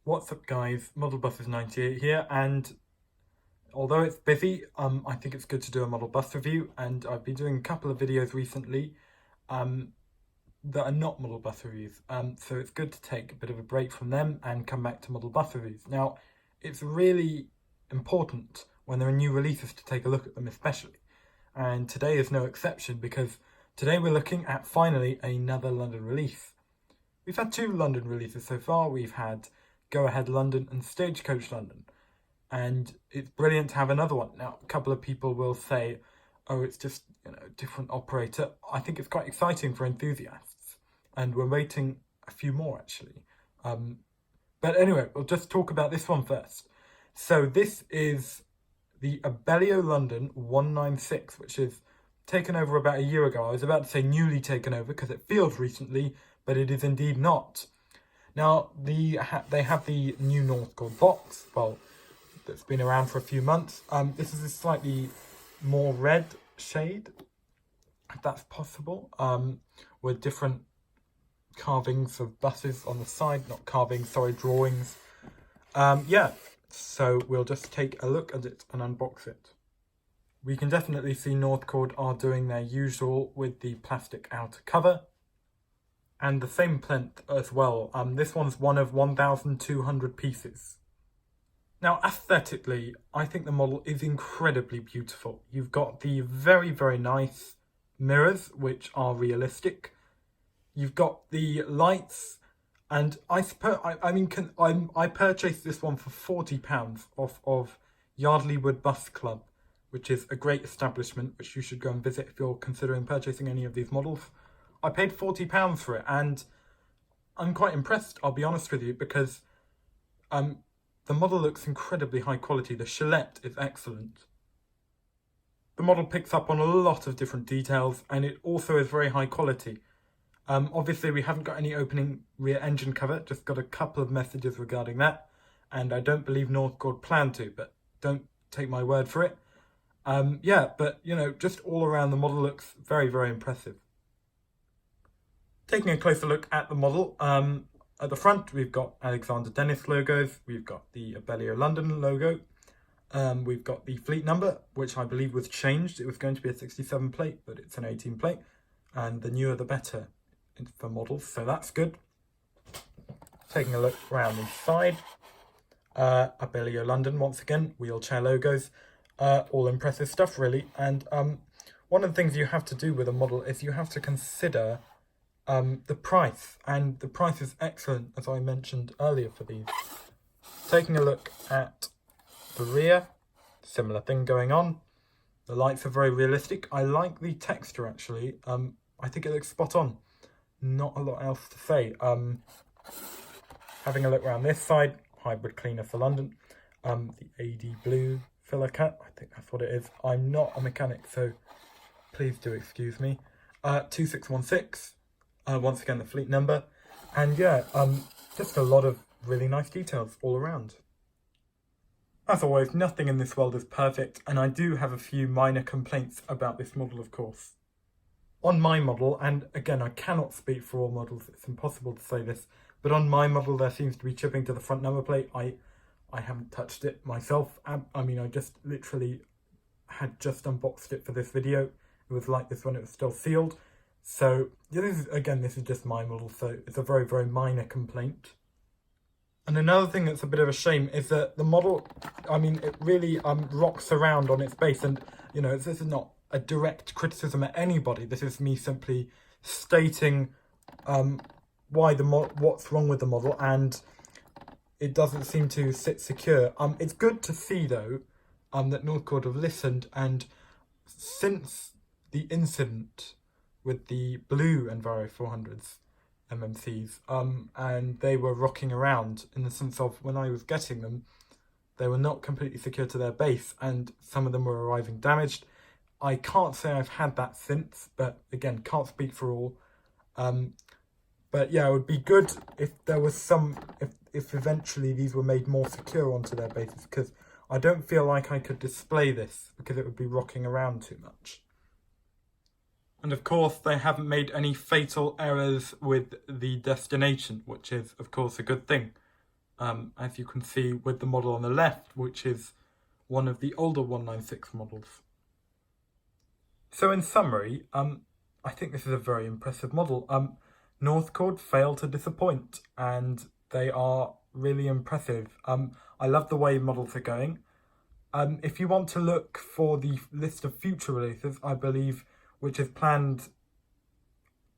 What's up guys, ModelBuses98 here, and although it's busy, I think it's good to do a model bus review, and I've been doing a couple of videos recently that are not model bus reviews, so it's good to take a bit of a break from them and come back to model bus reviews. Now, it's really important when there are new releases to take a look at them especially, and today is no exception because today we're looking at finally another London release. We've had two London releases so far. We've had Go Ahead London and Stagecoach London, and it's brilliant to have another one. Now, a couple of people will say, oh, it's just a different operator. I think it's quite exciting for enthusiasts, and we're waiting a few more actually. But anyway, we'll just talk about this one first. So this is the Abellio London 196, which is taken over about a year ago. I was about to say newly taken over because it feels recently, but it is indeed not. Now, they have the new Northcord box, well, that's been around for a few months. This is a slightly more red shade, if that's possible, with different carvings of buses on the side, not carvings, sorry, drawings. Yeah, so we'll just take a look at it and unbox it. We can definitely see Northcord are doing their usual with the plastic outer cover. And the same plinth as well. This one's one of 1,200 pieces. Now, aesthetically, I think the model is incredibly beautiful. You've got the very, very nice mirrors, which are realistic. You've got the lights, and I purchased this one for £40 off of Yardley Wood Bus Club, which is a great establishment which you should go and visit if you're considering purchasing any of these models. I paid £40 for it, and I'm quite impressed, I'll be honest with you, because the model looks incredibly high quality. The Gillette is excellent. The model picks up on a lot of different details, and it also is very high quality. Obviously, we haven't got any opening rear engine cover, just got a couple of messages regarding that, and I don't believe Northcord plan to, but don't take my word for it. Yeah, but, just all around the model looks very, very impressive. Taking a closer look at the model, at the front we've got Alexander Dennis logos, we've got the Abellio London logo, we've got the fleet number, which I believe was changed. It was going to be a 67 plate, but it's an 18 plate, and the newer the better for models, so that's good. Taking a look around the side, Abellio London, once again, wheelchair logos, all impressive stuff really, and one of the things you have to do with a model is you have to consider the price, and the price is excellent, as I mentioned earlier for these. Taking a look at the rear, similar thing going on. The lights are very realistic. I like the texture actually. I think it looks spot on. Not a lot else to say. Having a look around this side, hybrid cleaner for London. The AD blue filler cap, I think that's what it is. I'm not a mechanic, so please do excuse me. 2616. Once again, the fleet number, and yeah, just a lot of really nice details all around. As always, nothing in this world is perfect, and I do have a few minor complaints about this model, of course. On my model, and again, I cannot speak for all models, it's impossible to say this, but on my model there seems to be chipping to the front number plate. I haven't touched it myself. I mean, I just literally had just unboxed it for this video. It was like this when it was still sealed. So, yeah, this is just my model, so it's a very, very minor complaint. And another thing that's a bit of a shame is that the model, it really rocks around on its base, and, this is not a direct criticism at anybody. This is me simply stating what's wrong with the model, and it doesn't seem to sit secure. It's good to see, though, that Northcord have listened, and since the incident with the blue Enviro400MMCs, and they were rocking around in the sense of when I was getting them, they were not completely secure to their base, and some of them were arriving damaged. I can't say I've had that since, but again, can't speak for all. But yeah, it would be good if there was if eventually these were made more secure onto their bases, because I don't feel like I could display this because it would be rocking around too much. And of course, they haven't made any fatal errors with the destination, which is, of course, a good thing. as you can see with the model on the left, which is one of the older 196 models. So in summary, I think this is a very impressive model. Northcord failed to disappoint, and they are really impressive. I love the way models are going. If you want to look for the list of future releases, I believe, which is planned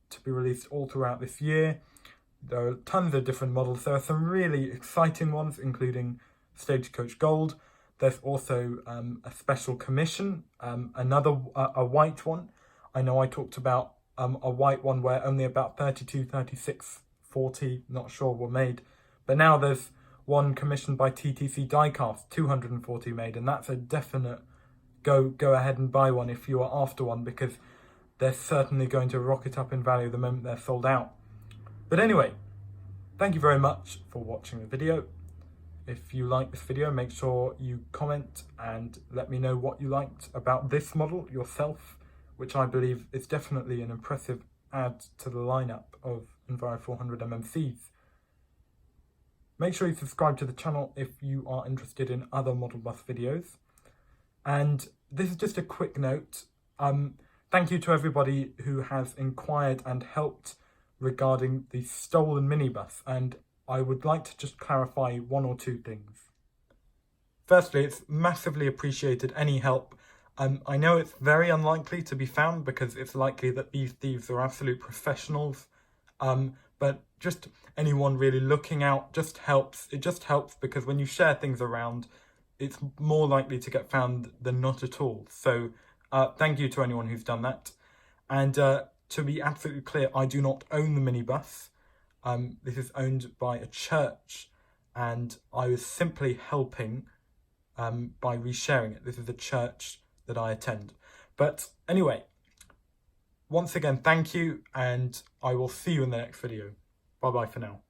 to be released all throughout this year, there are tons of different models. There are some really exciting ones, including Stagecoach Gold. There's also a special commission, another a white one. I know I talked about a white one where only about 32, 36, 40, not sure, were made. But now there's one commissioned by TTC Diecast, 240 made, and that's a definite go ahead and buy one if you are after one, because they're certainly going to rocket up in value the moment they're sold out. But anyway, thank you very much for watching the video. If you like this video, make sure you comment and let me know what you liked about this model yourself, which I believe is definitely an impressive add to the lineup of Enviro400MMCs. Make sure you subscribe to the channel if you are interested in other model bus videos. And this is just a quick note. Thank you to everybody who has inquired and helped regarding the stolen minibus, and I would like to just clarify one or two things. Firstly, it's massively appreciated any help. I know it's very unlikely to be found because it's likely that these thieves are absolute professionals, but just anyone really looking out just helps. It just helps because when you share things around, it's more likely to get found than not at all. So thank you to anyone who's done that. And to be absolutely clear, I do not own the minibus. This is owned by a church, and I was simply helping by resharing it. This is a church that I attend. But anyway, once again, thank you, and I will see you in the next video. Bye bye for now.